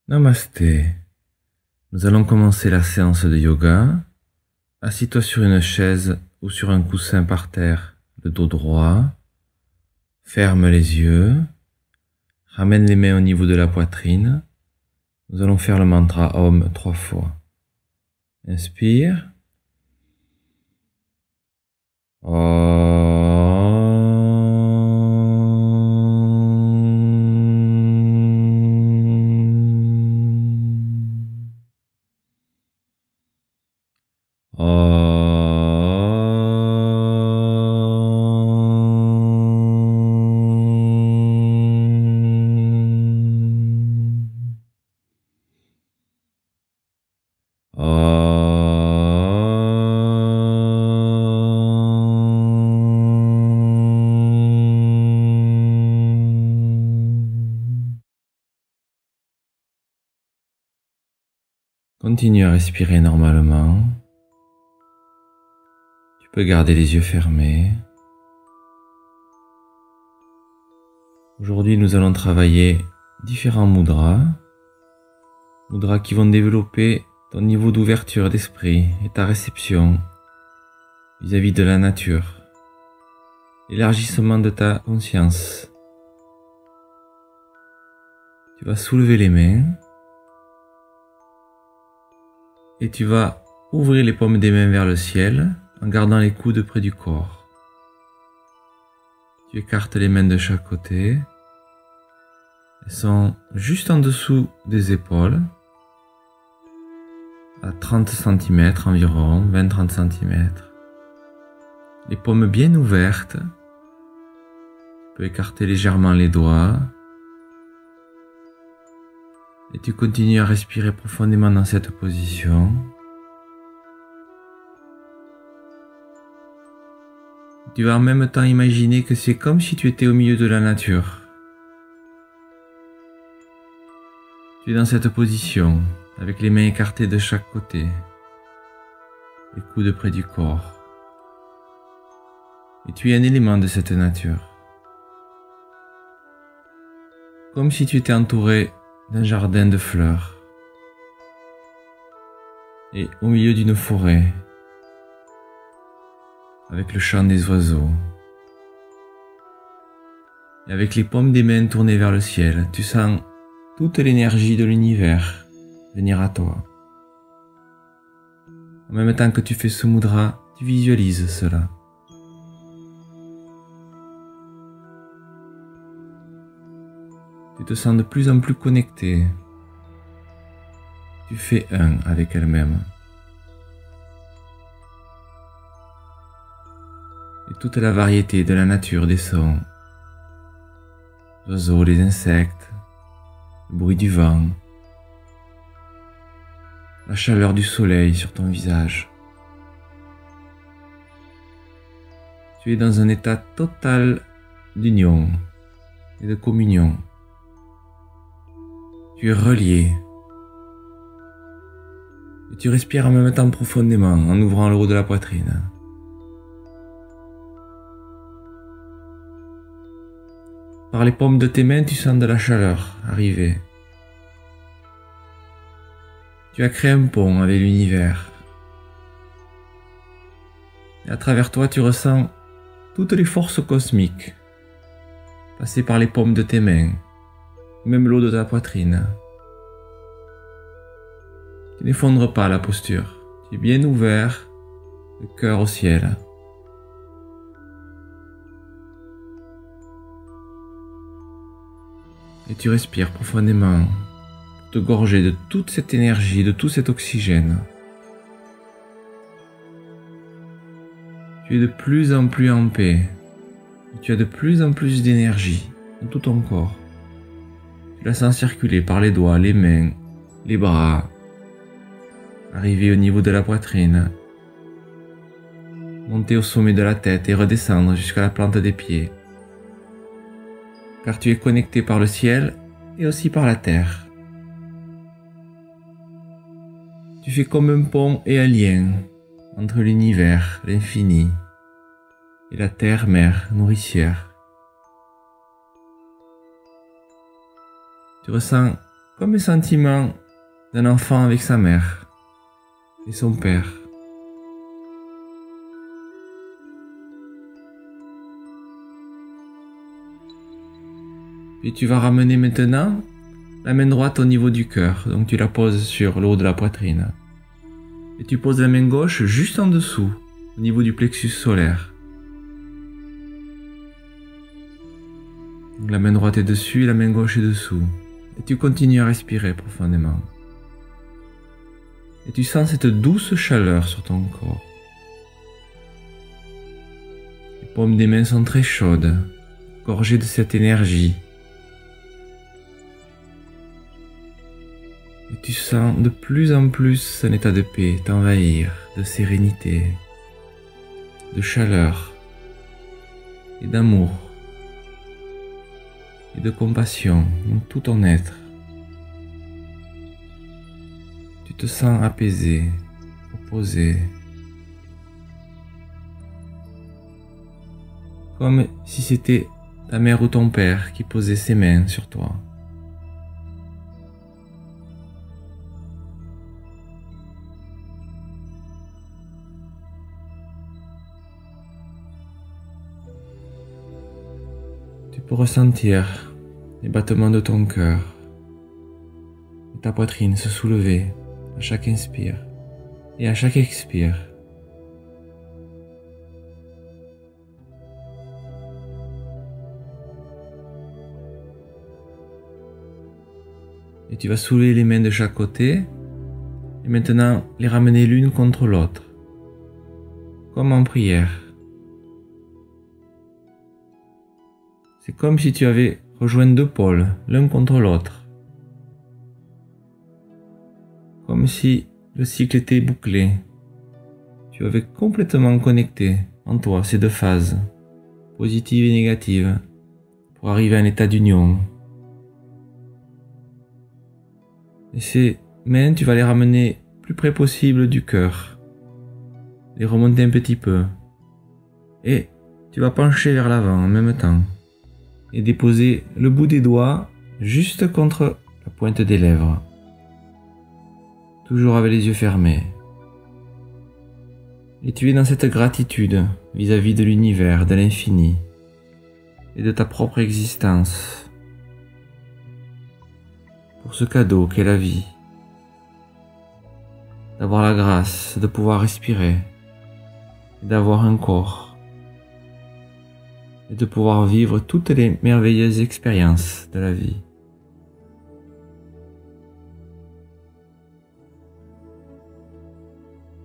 Namasté. Nous allons commencer la séance de yoga. Assis-toi sur une chaise ou sur un coussin par terre, le dos droit. Ferme les yeux. Ramène les mains au niveau de la poitrine. Nous allons faire le mantra Om 3 fois. Inspire. Continue à respirer normalement. Tu peux garder les yeux fermés. Aujourd'hui, nous allons travailler différents mudras. Mudras qui vont développer ton niveau d'ouverture d'esprit et ta réception vis-à-vis de la nature. L'élargissement de ta conscience. Tu vas soulever les mains. Et tu vas ouvrir les paumes des mains vers le ciel en gardant les coudes près du corps. Tu écartes les mains de chaque côté. Elles sont juste en dessous des épaules, à 30 cm environ, 20-30 cm. Les paumes bien ouvertes. Tu peux écarter légèrement les doigts. Et tu continues à respirer profondément dans cette position. Tu vas en même temps imaginer que c'est comme si tu étais au milieu de la nature. Tu es dans cette position, avec les mains écartées de chaque côté, les coudes près du corps. Et tu es un élément de cette nature. Comme si tu étais entouré d'un jardin de fleurs et au milieu d'une forêt avec le chant des oiseaux et avec les paumes des mains tournées vers le ciel. Tu sens toute l'énergie de l'univers venir à toi. En même temps que tu fais ce mudra, tu visualises cela. Tu te sens de plus en plus connecté. Tu fais un avec elle-même. Et toute la variété de la nature des sons. Les oiseaux, les insectes, le bruit du vent, la chaleur du soleil sur ton visage. Tu es dans un état total d'union et de communion. Tu es relié. Et tu respires en même temps profondément en ouvrant le haut de la poitrine. Par les paumes de tes mains, tu sens de la chaleur arriver. Tu as créé un pont avec l'univers. Et à travers toi, tu ressens toutes les forces cosmiques passer par les paumes de tes mains. Même l'eau de ta poitrine. Tu n'effondres pas la posture. Tu es bien ouvert, le cœur au ciel. Et tu respires profondément pour te gorger de toute cette énergie, de tout cet oxygène. Tu es de plus en plus en paix. Et tu as de plus en plus d'énergie dans tout ton corps. Tu la sens circuler par les doigts, les mains, les bras, arriver au niveau de la poitrine, monter au sommet de la tête et redescendre jusqu'à la plante des pieds, car tu es connecté par le ciel et aussi par la terre. Tu fais comme un pont et un lien entre l'univers, l'infini, et la terre-mère nourricière. Tu ressens comme les sentiments d'un enfant avec sa mère et son père. Puis tu vas ramener maintenant la main droite au niveau du cœur, donc tu la poses sur le haut de la poitrine. Et tu poses la main gauche juste en dessous, au niveau du plexus solaire. Donc la main droite est dessus et la main gauche est dessous. Et tu continues à respirer profondément. Et tu sens cette douce chaleur sur ton corps. Les paumes des mains sont très chaudes, gorgées de cette énergie. Et tu sens de plus en plus un état de paix t'envahir, de sérénité, de chaleur et d'amour et de compassion dans tout ton être. Tu te sens apaisé, reposé, comme si c'était ta mère ou ton père qui posait ses mains sur toi. Tu peux ressentir les battements de ton cœur et ta poitrine se soulever à chaque inspire et à chaque expire. Et tu vas soulever les mains de chaque côté et maintenant les ramener l'une contre l'autre, comme en prière. C'est comme si tu avais rejoint deux pôles, l'un contre l'autre. Comme si le cycle était bouclé. Tu avais complètement connecté en toi ces deux phases, positives et négatives, pour arriver à un état d'union. Et ces mains, tu vas les ramener plus près possible du cœur, les remonter un petit peu. Et tu vas pencher vers l'avant en même temps. Et déposer le bout des doigts juste contre la pointe des lèvres. Toujours avec les yeux fermés. Et tu es dans cette gratitude vis-à-vis de l'univers, de l'infini et de ta propre existence. Pour ce cadeau qu'est la vie. D'avoir la grâce de pouvoir respirer. Et d'avoir un corps. Et de pouvoir vivre toutes les merveilleuses expériences de la vie.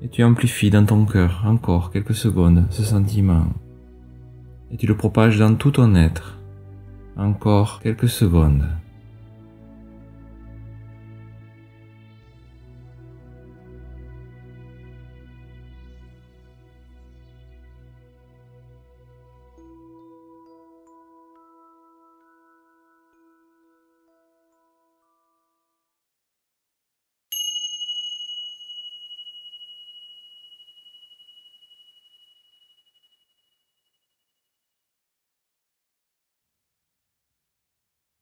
Et tu amplifies dans ton cœur encore quelques secondes ce sentiment. Et tu le propages dans tout ton être. Encore quelques secondes.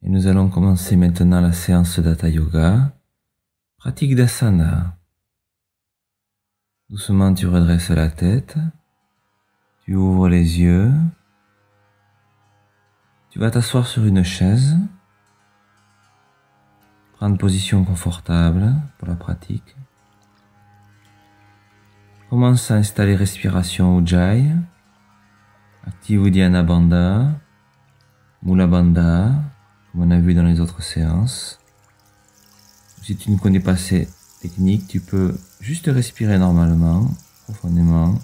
Et nous allons commencer maintenant la séance d'Hatha Yoga, pratique d'asana. Doucement tu redresses la tête, tu ouvres les yeux, tu vas t'asseoir sur une chaise, prendre position confortable pour la pratique. Commence à installer respiration Ujjayi, active Uddiyana Bandha, Mula Bandha, comme on a vu dans les autres séances. Si tu ne connais pas ces techniques, tu peux juste respirer normalement, profondément.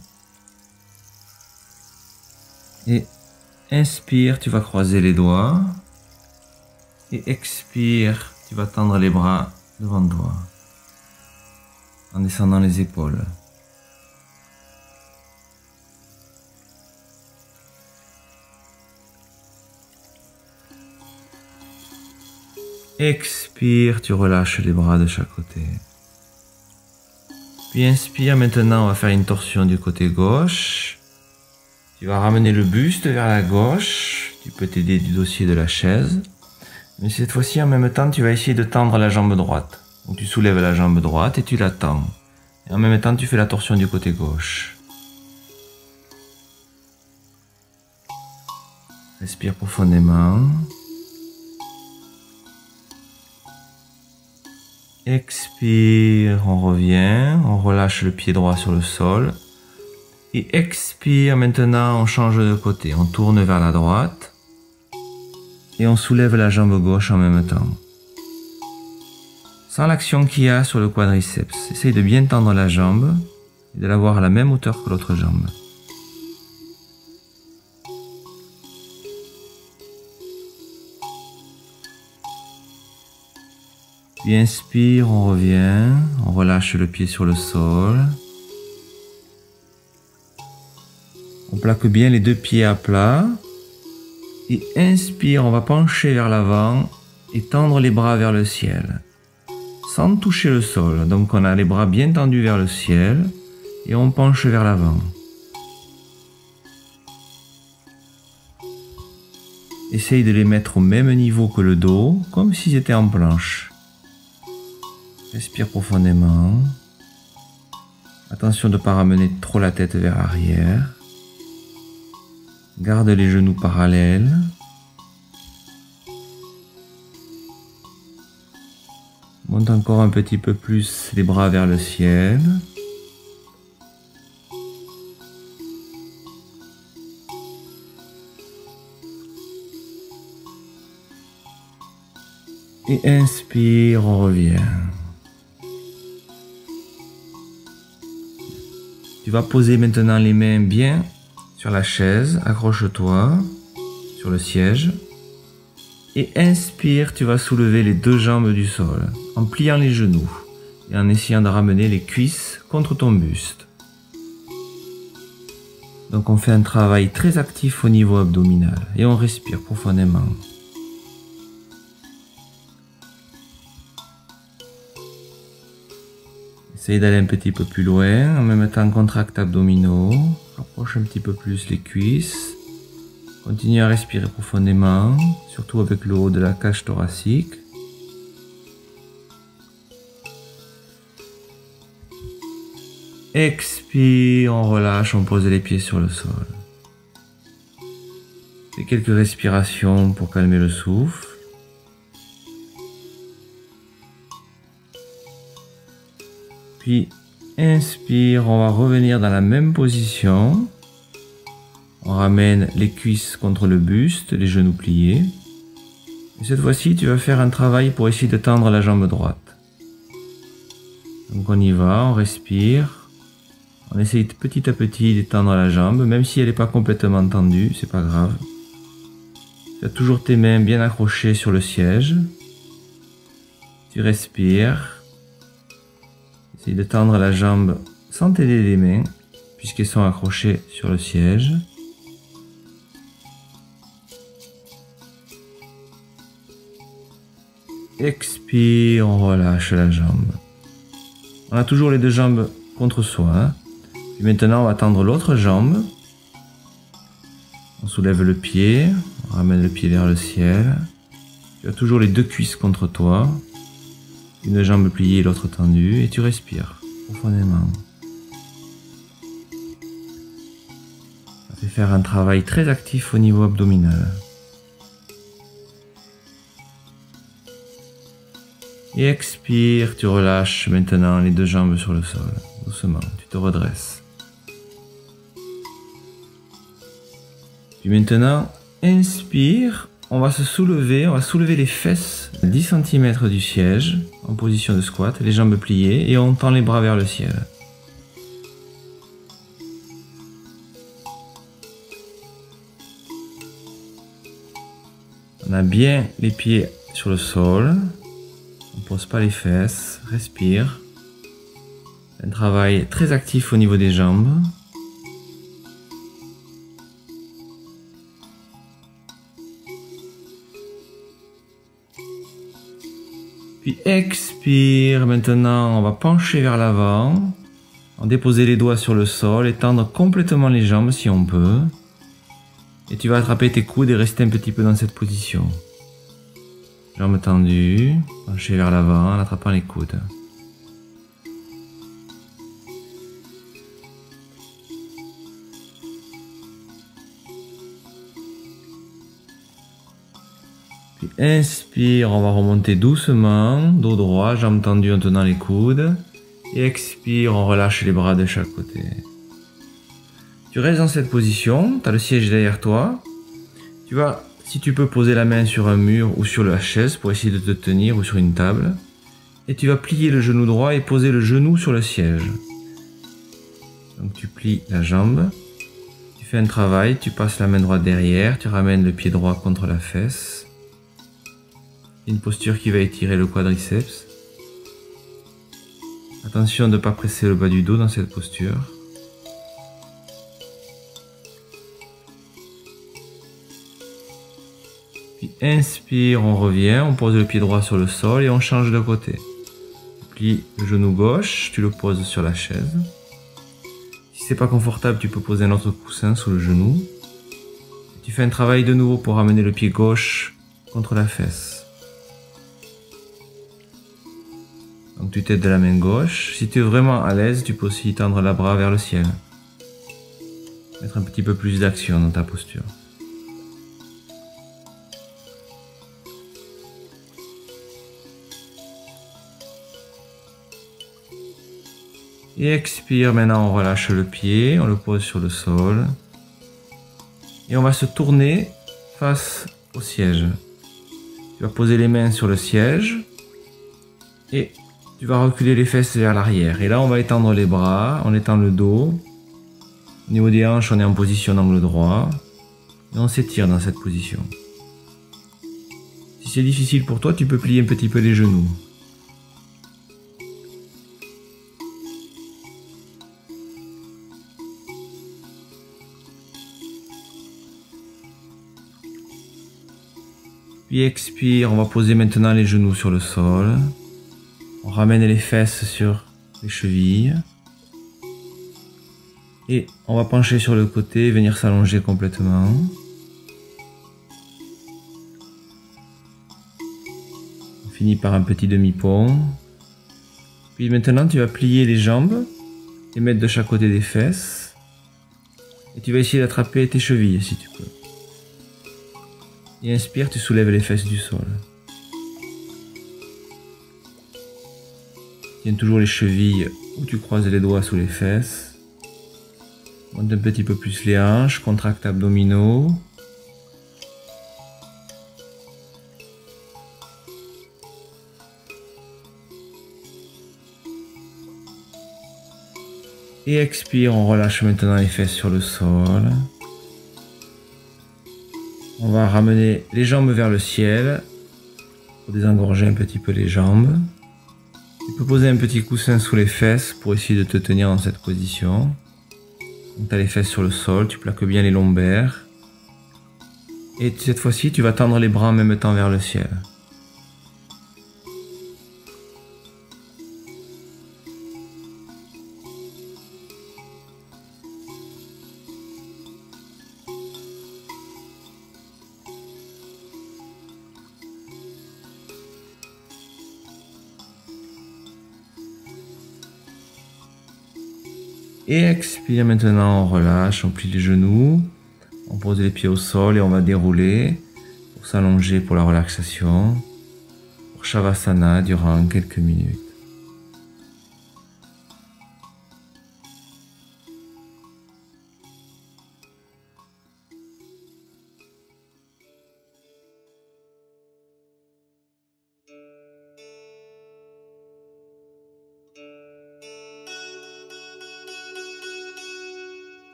Et inspire, tu vas croiser les doigts. Et expire, tu vas tendre les bras devant toi. en descendant les épaules. Expire, tu relâches les bras de chaque côté. Puis inspire, maintenant on va faire une torsion du côté gauche. Tu vas ramener le buste vers la gauche. Tu peux t'aider du dossier de la chaise. Mais cette fois-ci, en même temps, tu vas essayer de tendre la jambe droite. Donc tu soulèves la jambe droite et tu la tends. Et en même temps, tu fais la torsion du côté gauche. Respire profondément. Expire, on revient, on relâche le pied droit sur le sol. Et expire, maintenant on change de côté, on tourne vers la droite. Et on soulève la jambe gauche en même temps. Sans l'action qu'il y a sur le quadriceps, essaye de bien tendre la jambe et de l'avoir à la même hauteur que l'autre jambe. Puis inspire, on revient, on relâche le pied sur le sol. On plaque bien les deux pieds à plat. Et inspire, on va pencher vers l'avant et tendre les bras vers le ciel. Sans toucher le sol. Donc on a les bras bien tendus vers le ciel et on penche vers l'avant. Essaye de les mettre au même niveau que le dos, comme s'ils étaient en planche. Respire profondément. Attention de ne pas ramener trop la tête vers l'arrière. Garde les genoux parallèles. Monte encore un petit peu plus les bras vers le ciel. Et inspire, on revient. Tu vas poser maintenant les mains bien sur la chaise, accroche-toi sur le siège. Et inspire, tu vas soulever les deux jambes du sol en pliant les genoux et en essayant de ramener les cuisses contre ton buste. Donc on fait un travail très actif au niveau abdominal et on respire profondément. Essaye d'aller un petit peu plus loin, en même temps contracte abdominaux, rapproche un petit peu plus les cuisses. Continue à respirer profondément, surtout avec le haut de la cage thoracique. Expire, on relâche, on pose les pieds sur le sol. Fais quelques respirations pour calmer le souffle. Puis inspire, on va revenir dans la même position. On ramène les cuisses contre le buste, les genoux pliés. Et cette fois-ci, tu vas faire un travail pour essayer de tendre la jambe droite. Donc on y va, on respire. On essaye petit à petit d'étendre la jambe, même si elle n'est pas complètement tendue, c'est pas grave. Tu as toujours tes mains bien accrochées sur le siège. Tu respires. Essaye de tendre la jambe sans t'aider les mains, puisqu'elles sont accrochées sur le siège. Expire, on relâche la jambe. On a toujours les deux jambes contre soi. Hein. Puis maintenant, on va tendre l'autre jambe. On soulève le pied, on ramène le pied vers le ciel. Tu as toujours les deux cuisses contre toi. Une jambe pliée et l'autre tendue, et tu respires profondément. Ça fait faire un travail très actif au niveau abdominal. Et expire, tu relâches maintenant les deux jambes sur le sol. Doucement, tu te redresses. Puis maintenant, inspire. On va se soulever, on va soulever les fesses à 10 cm du siège en position de squat, les jambes pliées et on tend les bras vers le ciel. On a bien les pieds sur le sol, on ne pose pas les fesses, respire. Un travail très actif au niveau des jambes. Puis expire. Maintenant, on va pencher vers l'avant. En déposer les doigts sur le sol, étendre complètement les jambes si on peut. Et tu vas attraper tes coudes et rester un petit peu dans cette position. Jambes tendues, pencher vers l'avant en attrapant les coudes. Puis inspire, on va remonter doucement, dos droit, jambes tendues en tenant les coudes. Et expire, on relâche les bras de chaque côté. Tu restes dans cette position, tu as le siège derrière toi. Tu vas, si tu peux, poser la main sur un mur ou sur la chaise pour essayer de te tenir ou sur une table. Et tu vas plier le genou droit et poser le genou sur le siège. Donc tu plies la jambe. Tu fais un travail, tu passes la main droite derrière, tu ramènes le pied droit contre la fesse. Une posture qui va étirer le quadriceps. Attention de ne pas presser le bas du dos dans cette posture. Puis inspire, on revient, on pose le pied droit sur le sol et on change de côté. Tu plies le genou gauche, tu le poses sur la chaise. Si c'est pas confortable, tu peux poser un autre coussin sous le genou. Tu fais un travail de nouveau pour ramener le pied gauche contre la fesse. Donc tu t'aides de la main gauche. Si tu es vraiment à l'aise, tu peux aussi tendre la bras vers le ciel. Mettre un petit peu plus d'action dans ta posture. Et expire, maintenant on relâche le pied, on le pose sur le sol. Et on va se tourner face au siège. Tu vas poser les mains sur le siège. Et tu vas reculer les fesses vers l'arrière. Et là, on va étendre les bras, on étend le dos. Au niveau des hanches, on est en position d'angle droit. Et on s'étire dans cette position. Si c'est difficile pour toi, tu peux plier un petit peu les genoux. Puis expire, on va poser maintenant les genoux sur le sol. On ramène les fesses sur les chevilles. Et on va pencher sur le côté et venir s'allonger complètement. On finit par un petit demi-pont. Puis maintenant, tu vas plier les jambes, les mettre de chaque côté des fesses. Et tu vas essayer d'attraper tes chevilles si tu peux. Et inspire, tu soulèves les fesses du sol. Tiens toujours les chevilles où tu croises les doigts sous les fesses. Monte un petit peu plus les hanches, contracte abdominaux. Et expire, on relâche maintenant les fesses sur le sol. On va ramener les jambes vers le ciel pour désengorger un petit peu les jambes. Tu peux poser un petit coussin sous les fesses pour essayer de te tenir dans cette position. Tu as les fesses sur le sol, tu plaques bien les lombaires. Et cette fois-ci, tu vas tendre les bras en même temps vers le ciel. Et expire maintenant, on relâche, on plie les genoux, on pose les pieds au sol et on va dérouler pour s'allonger pour la relaxation, pour Shavasana durant quelques minutes.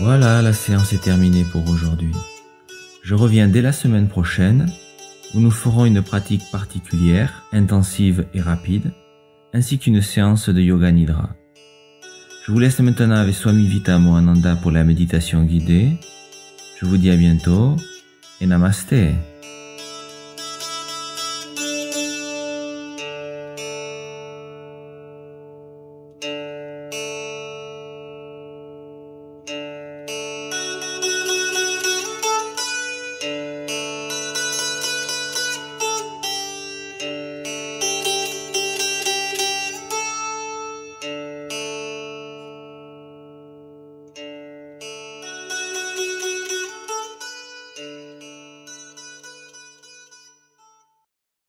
Voilà, la séance est terminée pour aujourd'hui. Je reviens dès la semaine prochaine où nous ferons une pratique particulière, intensive et rapide, ainsi qu'une séance de yoga nidra. Je vous laisse maintenant avec Swami Vitamohananda pour la méditation guidée. Je vous dis à bientôt et namasté.